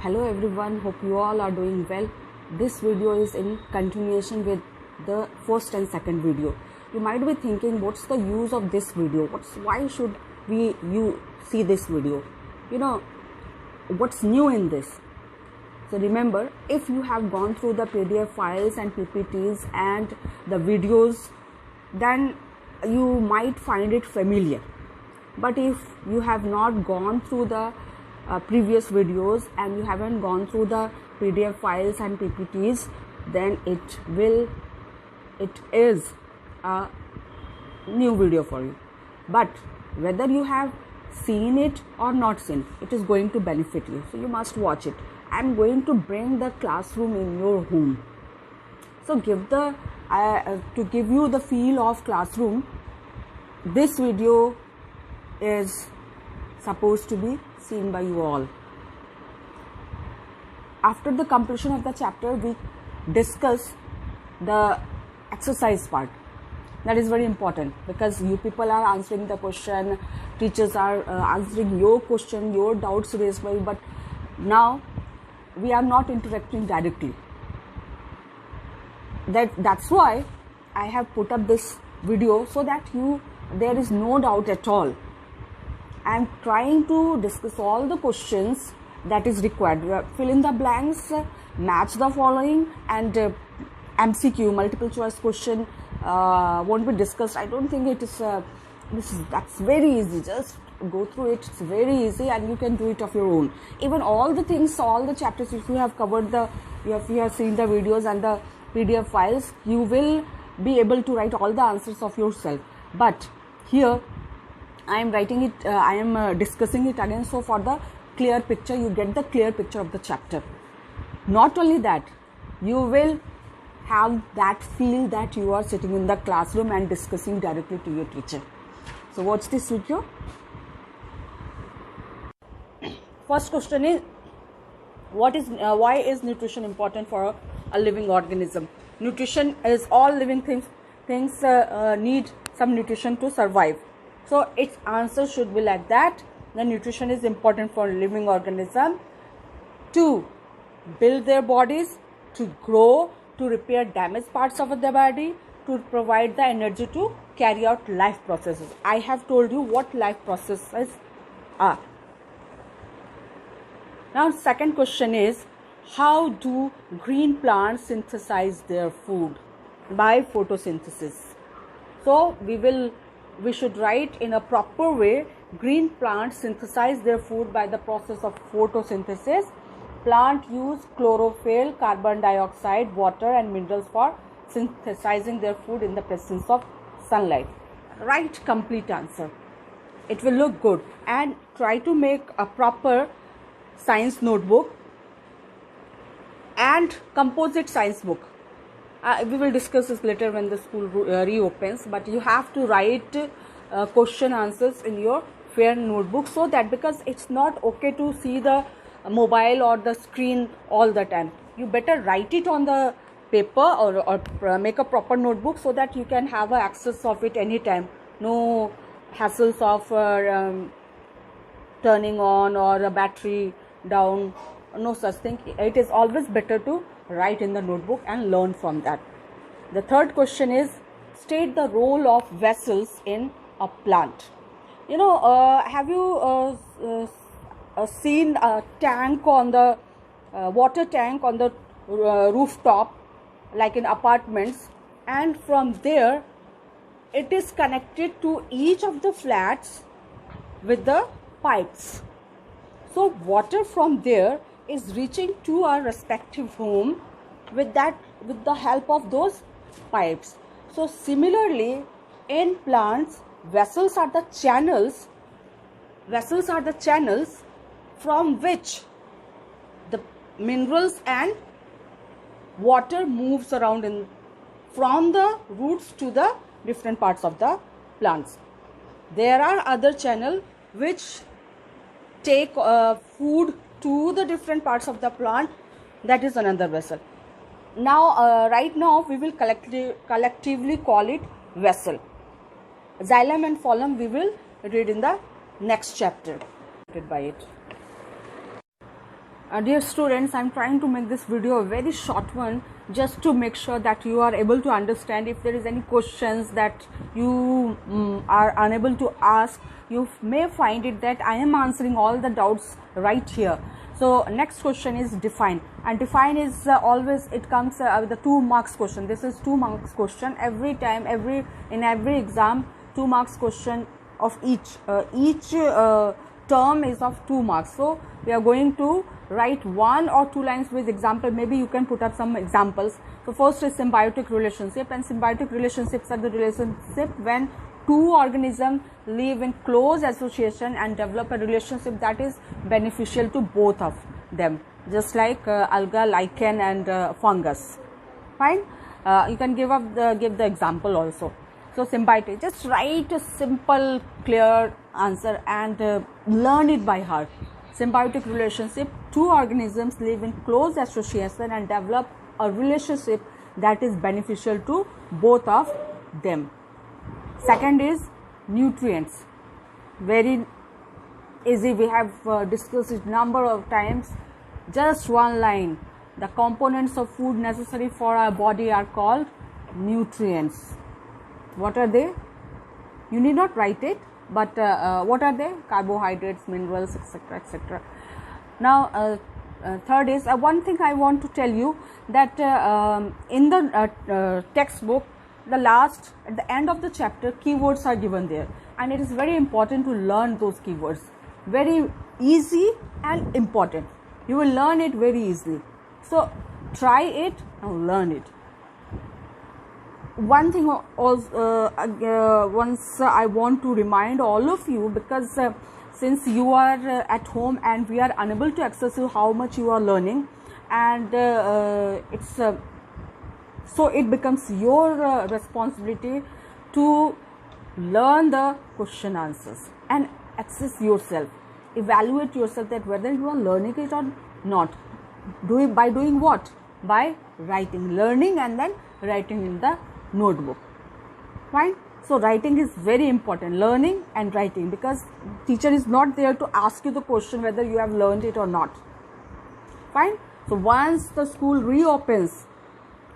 Hello everyone, hope you all are doing well. This video is in continuation with the first and second video. You might be thinking, what's the use of this video? Why should you see this video? What's new in this? So remember, if you have gone through the PDF files and PPTs and the videos, then you might find it familiar. But if you have not gone through the previous videos and you haven't gone through the PDF files and PPTs, then it is a new video for you. But whether you have seen it or not seen, it is going to benefit you. So you must watch it. I am going to bring the classroom in your home. So to give you the feel of classroom, this video is supposed to be seen by you all. After the completion of the chapter, we discuss the exercise part. That is very important because you people are answering the question, teachers are answering your question, your doubts raised by you, but now we are not interacting directly. That's why I have put up this video, so that there is no doubt at all. I am trying to discuss all the questions that is required. Fill in the blanks, match the following, and MCQ, multiple choice question, won't be discussed. I don't think it is. That's very easy. Just go through it. It's very easy, and you can do it of your own. Even all the things, all the chapters, if you have covered if you have seen the videos and the PDF files, you will be able to write all the answers of yourself. But here I am writing it, I am discussing it again, so for the clear picture, you get the clear picture of the chapter. Not only that, you will have that feel that you are sitting in the classroom and discussing directly to your teacher. So watch this video. First question is, why is nutrition important for a living organism? Nutrition is, all living things need some nutrition to survive. So its answer should be like that. The nutrition is important for living organism to build their bodies, to grow, to repair damaged parts of the body, to provide the energy to carry out life processes. I have told you what life processes are. Now second question is, how do green plants synthesize their food? By photosynthesis. So we should write in a proper way. Green plants synthesize their food by the process of photosynthesis. Plant use chlorophyll, carbon dioxide, water and minerals for synthesizing their food in the presence of sunlight. Write complete answer. It will look good, and try to make a proper science notebook and composite science book. We will discuss this later when the school reopens, but you have to write question answers in your fair notebook, so that, because it's not okay to see the mobile or the screen all the time. You better write it on the paper or make a proper notebook, so that you can have access of it anytime. No hassles of turning on or a battery down, no such thing. It is always better to write in the notebook and learn from that. The third question is, state the role of vessels in a plant. Have you seen a tank on the water tank on the rooftop, like in apartments, and from there it is connected to each of the flats with the pipes. So water from there is reaching to our respective home with the help of those pipes. So similarly, in plants, vessels are the channels from which the minerals and water moves around from the roots to the different parts of the plants. There are other channels which take food to the different parts of the plant. That is another vessel. Now right now we will collectively call it vessel. Xylem and phloem we will read in the next chapter by it. Dear students, I'm trying to make this video a very short one, just to make sure that you are able to understand. If there is any questions that you are unable to ask, you may find it that I am answering all the doubts right here. So next question is define, and define is always, it comes with the 2 marks question. This is 2 marks question every time, in every exam. 2 marks question of each term is of 2 marks. So we are going to write 1 or 2 lines with example. Maybe you can put up some examples. So first is symbiotic relationship, and symbiotic relationships are the relationship when 2 organisms live in close association and develop a relationship that is beneficial to both of them, just like alga, lichen and fungus. Fine. You can give the example also. So symbiotic, just write a simple clear answer and learn it by heart. Symbiotic relationship, 2 organisms live in close association and develop a relationship that is beneficial to both of them. Second is nutrients, very easy, we have discussed it number of times. Just 1 line, the components of food necessary for our body are called nutrients. What are they? You need not write it, but what are they? Carbohydrates, minerals, etc., etc. Now third is one thing I want to tell you, that in the textbook, at the end of the chapter, keywords are given there, and it is very important to learn those keywords. Very easy and important. You will learn it very easily. So try it and learn it. One thing also, once I want to remind all of you, because since you are at home and we are unable to access you how much you are learning, and so it becomes your responsibility to learn the question answers and access yourself, evaluate yourself that whether you are learning it or not. Do it by doing what? By writing, learning and then writing in the notebook. Fine. So writing is very important, learning and writing, because teacher is not there to ask you the question whether you have learned it or not. Fine. So once the school reopens,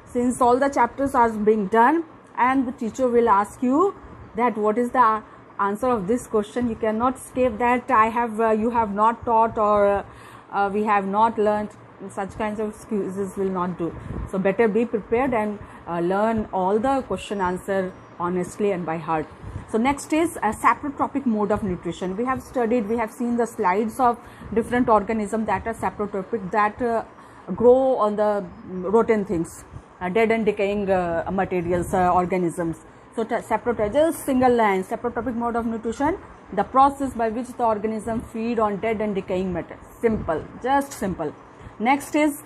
since all the chapters are being done, and the teacher will ask you that what is the answer of this question, you cannot escape that you have not taught, or we have not learned. Such kinds of excuses will not do. So better be prepared and learn all the question answer honestly and by heart. So next is a saprotropic mode of nutrition. We have seen the slides of different organisms that are saprotropic, that grow on the rotten things, dead and decaying materials, organisms. So saprotropic, just single line, saprotropic mode of nutrition, the process by which the organism feed on dead and decaying matter. Simple, just simple. Next is,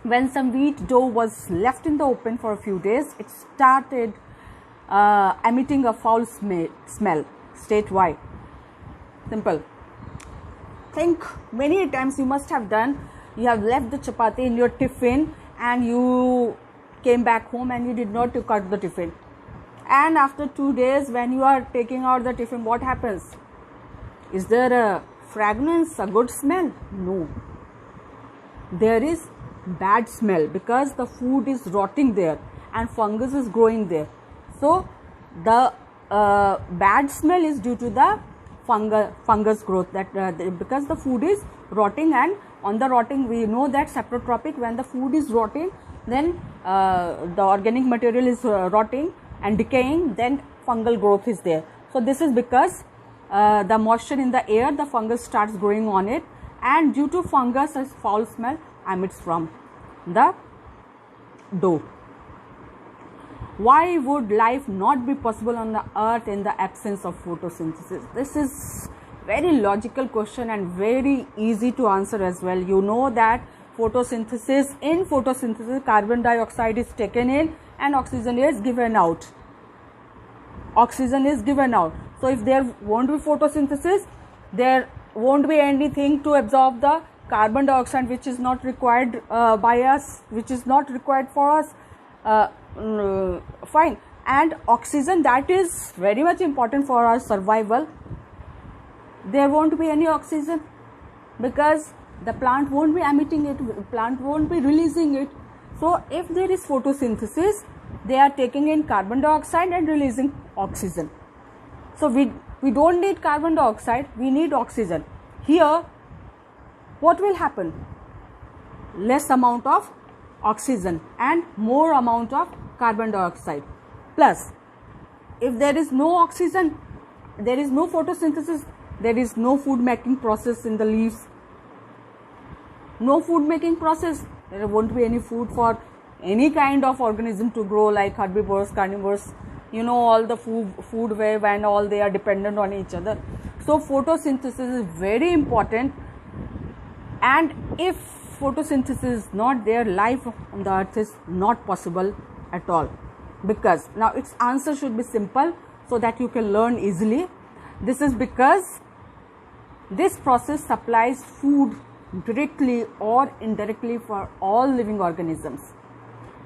when some wheat dough was left in the open for a few days, it started emitting a foul smell. State why. Simple. Think many times you must have done. You have left the chapati in your tiffin and you came back home and you did not cut the tiffin. And after 2 days, when you are taking out the tiffin, what happens? Is there a fragrance, a good smell? No. There is bad smell, because the food is rotting there and fungus is growing there. So the bad smell is due to the fungus growth, that because the food is rotting, and on the rotting we know that saprotropic, when the food is rotting, then the organic material is rotting and decaying, then fungal growth is there. So this is because the moisture in the air, the fungus starts growing on it, and due to fungus, a foul smell emits from the dough. Why would life not be possible on the earth in the absence of photosynthesis? This is very logical question and very easy to answer as well. You know that in photosynthesis, carbon dioxide is taken in and oxygen is given out. So if there won't be photosynthesis, there won't be anything to absorb the carbon dioxide, which is not required by us, which is not required for us. Fine. And oxygen, that is very much important for our survival. There won't be any oxygen because the plant won't be emitting it, plant won't be releasing it. So if there is photosynthesis, they are taking in carbon dioxide and releasing oxygen. So we don't need carbon dioxide, we need oxygen. Here what will happen? Less amount of oxygen and more amount of carbon dioxide. Plus, if there is no oxygen, there is no photosynthesis, there is no food making process in the leaves. No food making process, there won't be any food for any kind of organism to grow, like herbivores, carnivores, all the food web and all, they are dependent on each other. So photosynthesis is very important, and if photosynthesis is not there, life on the earth is not possible at all. Because now its answer should be simple so that you can learn easily. This is because this process supplies food directly or indirectly for all living organisms.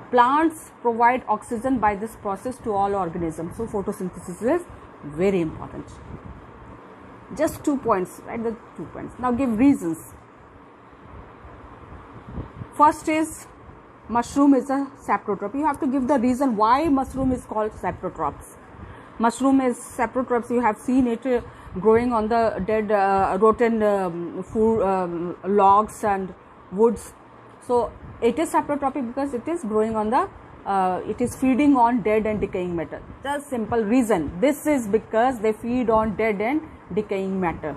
Plants provide oxygen by this process to all organisms. So photosynthesis is very important. Just 2 points, write the 2 points. Now give reasons. First is mushroom is a saprotroph. You have to give the reason why mushroom is called saprotrophs. Mushroom is saprotrophs. You have seen it growing on the dead rotten logs and woods. So it is saprotrophic because it is growing on the it is feeding on dead and decaying matter. Just simple reason. This is because they feed on dead and decaying matter.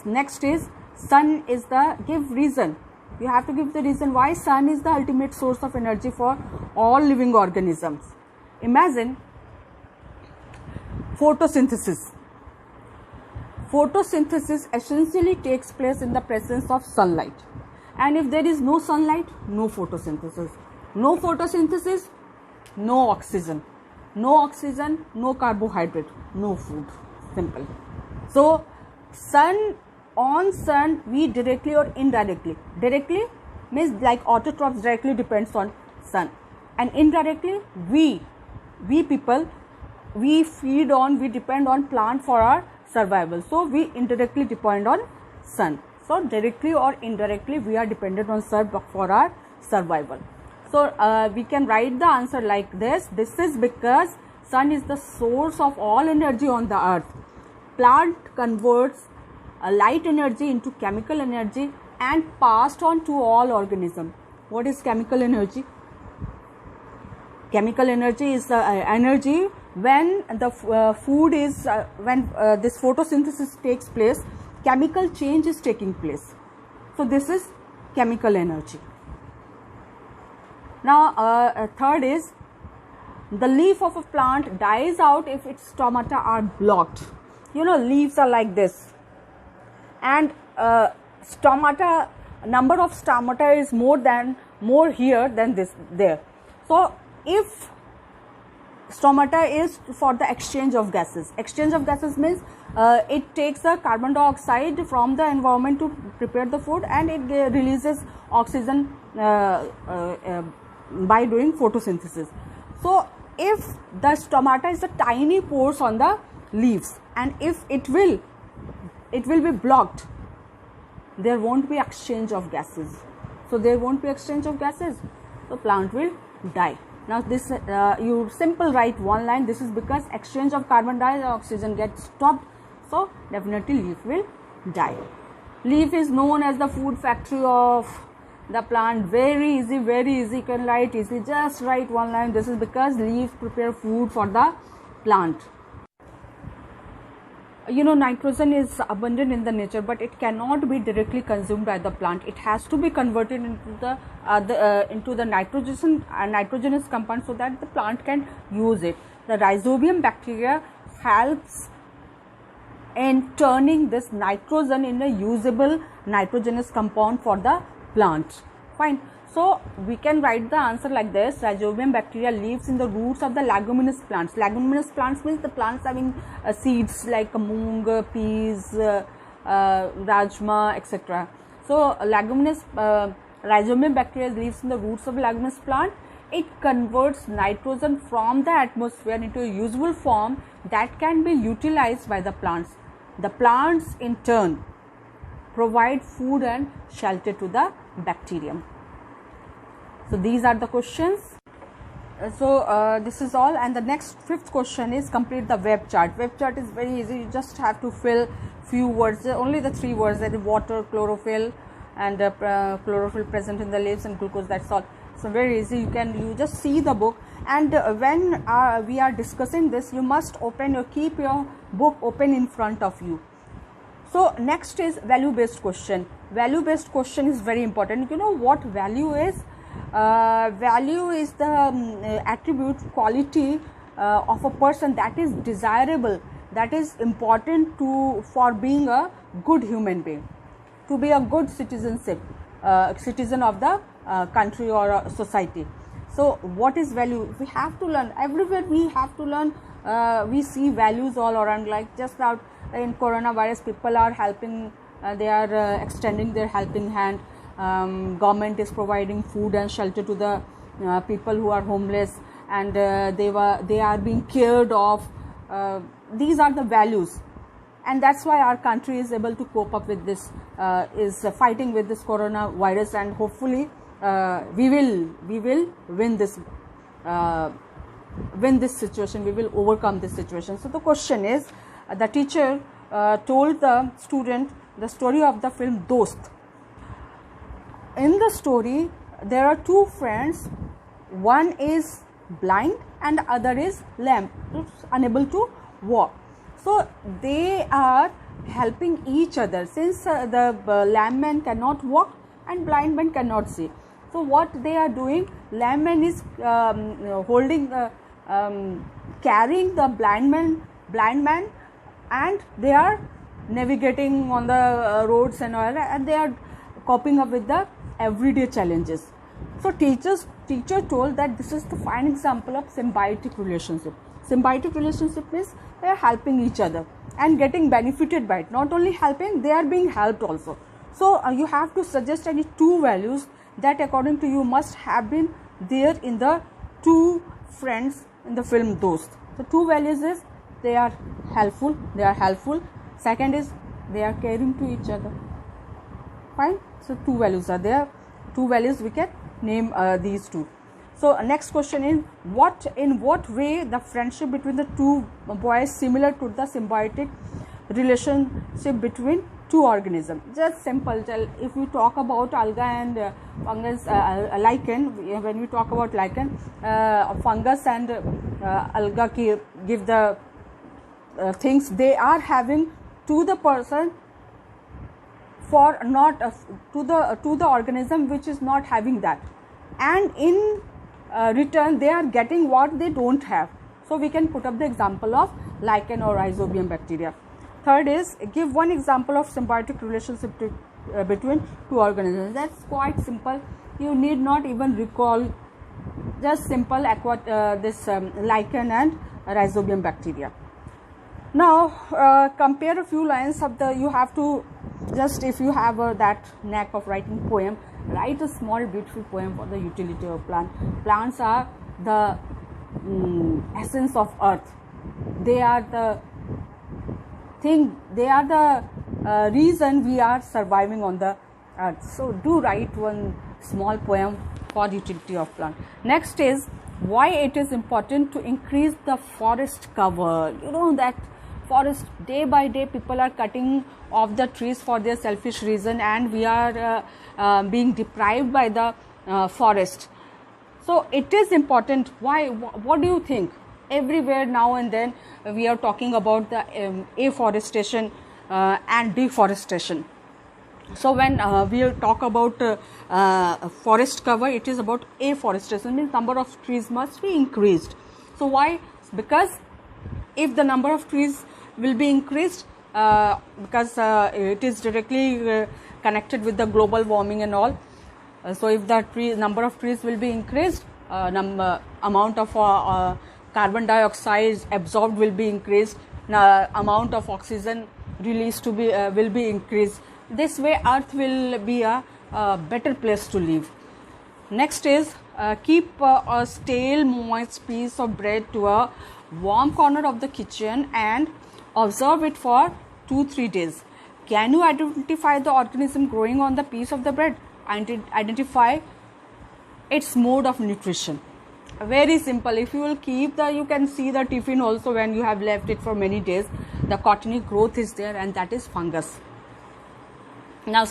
Next is sun is the, give reason. You have to give the reason why sun is the ultimate source of energy for all living organisms. Imagine photosynthesis. Photosynthesis essentially takes place in the presence of sunlight. And if there is no sunlight, no photosynthesis. No photosynthesis, no oxygen. No oxygen, no carbohydrate, no food. Simple. So, on sun we directly or indirectly. Directly means like autotrophs directly depends on sun. And indirectly we people, we depend on plant for our survival. So, we indirectly depend on sun. So, directly or indirectly we are dependent on sun for our survival. So, we can write the answer like this. This is because sun is the source of all energy on the earth. Plant converts light energy into chemical energy and passed on to all organisms. What is chemical energy? Chemical energy is the energy when the food is, when this photosynthesis takes place, chemical change is taking place. So, this is chemical energy. Now, third is the leaf of a plant dies out if its stomata are blocked. Leaves are like this. And stomata, number of stomata is more here than this there. So if stomata is for the exchange of gases means it takes the carbon dioxide from the environment to prepare the food, and it releases oxygen by doing photosynthesis. So if the stomata is the tiny pores on the leaves, and if it will be blocked, there won't be exchange of gases. So there won't be exchange of gases, so plant will die. Now this you simple write one line. This is because exchange of carbon dioxide and oxygen gets stopped, so definitely leaf will die. Leaf is known as the food factory of the plant. Very easy, you can write easily. Just write one line. This is because leaf prepare food for the plant. Nitrogen is abundant in the nature, but it cannot be directly consumed by the plant. It has to be converted into the nitrogenous compound so that the plant can use it. The rhizobium bacteria helps in turning this nitrogen in a usable nitrogenous compound for the plant. Fine. So we can write the answer like this. Rhizobium bacteria lives in the roots of the leguminous plants. Leguminous plants means the plants having seeds like moong, peas, rajma, etc. So rhizobium bacteria lives in the roots of the leguminous plant. It converts nitrogen from the atmosphere into a usable form that can be utilized by the plants. The plants in turn provide food and shelter to the bacterium. So these are the questions. This is all, and the next 5th question is complete the web chart. Web chart is very easy. You just have to fill few words, only the 3 words, that is water, chlorophyll, and chlorophyll present in the leaves, and glucose. That's all. So very easy. You just see the book, and when we are discussing this, you must keep your book open in front of you. So next is value based question. Value based question is very important. You know what value is? Value is the attribute, quality of a person that is desirable, that is important for being a good human being, to be a good citizen of the country or society. So what is value? We have to learn everywhere. We have to learn. We see values all around, like just out in coronavirus, people are helping, they are extending their helping hand. Government is providing food and shelter to the people who are homeless, and they are being cared of. These are the values, and that's why our country is able to cope up with this, is fighting with this coronavirus, and hopefully we will win this situation. We will overcome this situation. So the question is, the teacher told the student the story of the film Dost. In the story, there are 2 friends. One is blind and the other is lame, unable to walk. So they are helping each other, since the lame man cannot walk and blind man cannot see. So what they are doing, lame man is carrying the blind man, and they are navigating on the roads and all, and they are coping up with the everyday challenges. So teacher told that this is the fine example of symbiotic relationship. Symbiotic relationship means they are helping each other and getting benefited by it. Not only helping, they are being helped also. So you have to suggest any 2 values that according to you must have been there in the 2 friends in the film Dost. The 2 values is they are helpful. Second is they are caring to each other. Fine. So 2 values are there. 2 values we can name these 2. So next question is, in what way the friendship between the 2 boys similar to the symbiotic relationship between 2 organisms? Just simple. If we talk about alga and fungus, lichen, when we talk about lichen, fungus and alga give the things they are having to the person, for not to the organism which is not having that, and in return they are getting what they don't have. So we can put up the example of lichen or rhizobium bacteria. Third is, give one example of symbiotic relationship between 2 organisms. That's quite simple. You need not even recall, just simple this lichen and rhizobium bacteria. Now compare a few lines of the, you have to just, if you have that knack of writing poem, write a small beautiful poem for the utility of plant. Plants are the essence of earth. They are the thing, they are the reason we are surviving on the earth. So do write one small poem for utility of plant. Next is, why it is important to increase the forest cover. You know that forest, day by day people are cutting off the trees for their selfish reason, and we are being deprived by the forest. So it is important. Why? What do you think? Everywhere now and then we are talking about the afforestation and deforestation. So when we talk about forest cover, it is about afforestation, means number of trees must be increased. So why? Because if the number of trees will be increased, because it is directly connected with the global warming and all. So if the number of trees will be increased, amount of carbon dioxide absorbed will be increased, amount of oxygen released will be increased. This way earth will be a better place to live. Next is, keep a stale moist piece of bread to a warm corner of the kitchen and observe it for 2-3 days. Can you identify the organism growing on the piece of the bread? Identify its mode of nutrition. Very simple. If you will keep you can see the tiffin also when you have left it for many days, the cottony growth is there, and that is fungus. Now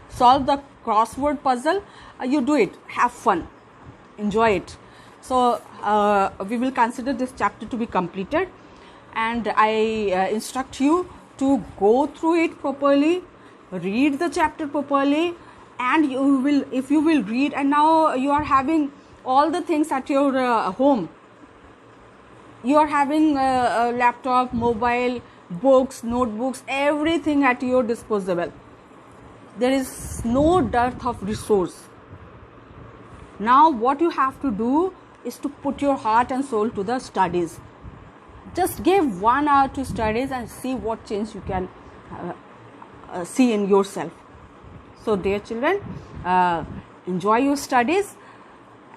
solve the crossword puzzle. You do it, have fun, enjoy it. So we will consider this chapter to be completed, and I instruct you to go through it properly, read the chapter properly, and you will, if you will read, and now you are having all the things at your home. You are having a laptop, mobile, books, notebooks, everything at your disposal. There is no dearth of resource. Now what you have to do is to put your heart and soul to the studies. Just give 1 hour to studies and see what change you can see in yourself. So dear children, enjoy your studies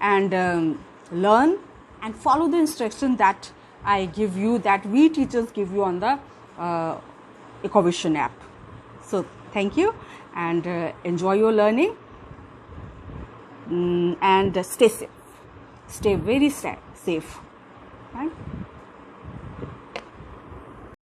and learn and follow the instruction that I give you, that we teachers give you on the Ecovision app. So thank you, and enjoy your learning, and stay safe. Stay very safe. Right?